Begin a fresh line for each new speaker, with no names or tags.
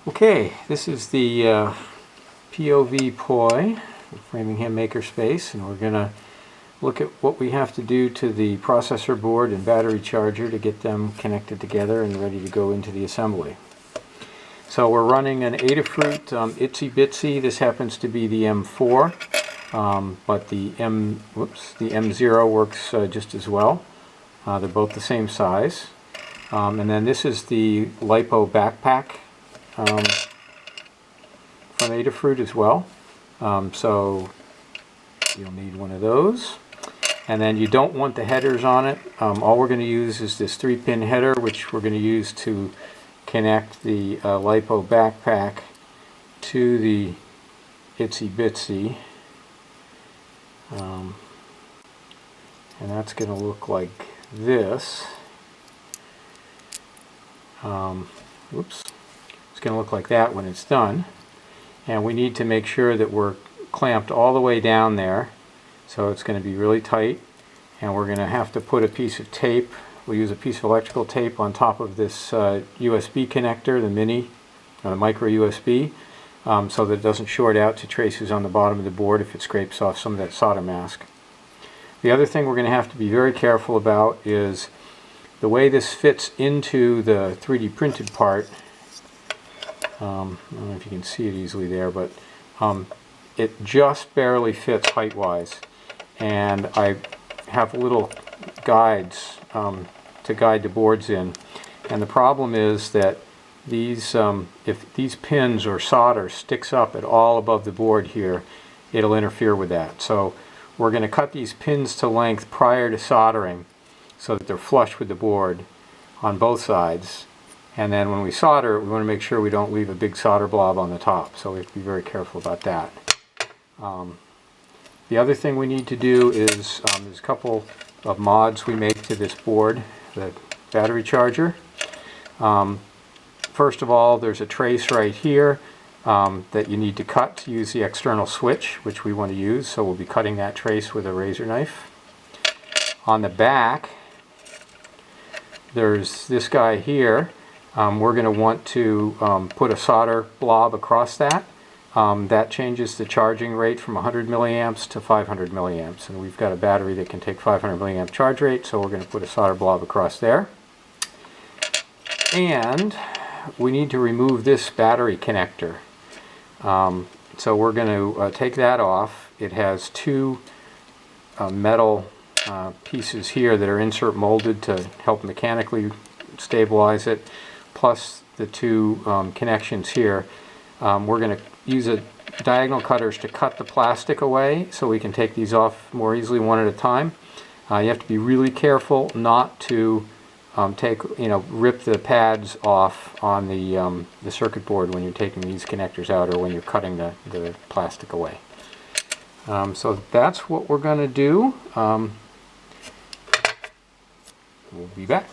Okay, this is the POV POI, Framingham Makerspace, and we're going to look at what we have to do to the processor board and battery charger to get them connected together and ready to go into the assembly. So we're running an Adafruit Itsy Bitsy. This happens to be the M4, but the M0 works just as well. They're both the same size. And then this is the LiPo backpack from Adafruit as well. So you'll need one of those. And then you don't want the headers on it. All we're going to use is this 3-pin header, which we're going to use to connect the LiPo backpack to the Itsy Bitsy. And that's going to look like this. It's going to look like that when it's done. And we need to make sure that we're clamped all the way down there. So it's going to be really tight. And we're going to have to put a piece of tape. We'll use a piece of electrical tape on top of this USB connector, the mini, the micro USB, so that it doesn't short out to traces on the bottom of the board if it scrapes off some of that solder mask. The other thing we're going to have to be very careful about is the way this fits into the 3D printed part. I don't know if you can see it easily there, but it just barely fits height-wise. And I have little guides to guide the boards in. And the problem is that these, if these pins or solder sticks up at all above the board here, it'll interfere with that. So we're going to cut these pins to length prior to soldering so that they're flush with the board on both sides. And then when we solder it, we want to make sure we don't leave a big solder blob on the top. So we have to be very careful about that. The other thing we need to do is there's a couple of mods we make to this board, the battery charger. First of all, there's a trace right here that you need to cut to use the external switch, which we want to use. So we'll be cutting that trace with a razor knife. On the back, there's this guy here. We're going to want to put a solder blob across that. That changes the charging rate from 100 milliamps to 500 milliamps. And we've got a battery that can take 500 milliamp charge rate, so we're going to put a solder blob across there. And we need to remove this battery connector. So we're going to take that off. It has two metal pieces here that are insert molded to help mechanically stabilize it, plus the two connections here. We're going to use diagonal cutters to cut the plastic away so we can take these off more easily one at a time. You have to be really careful not to rip the pads off on the circuit board when you're taking these connectors out or when you're cutting the plastic away. So that's what we're going to do. We'll be back.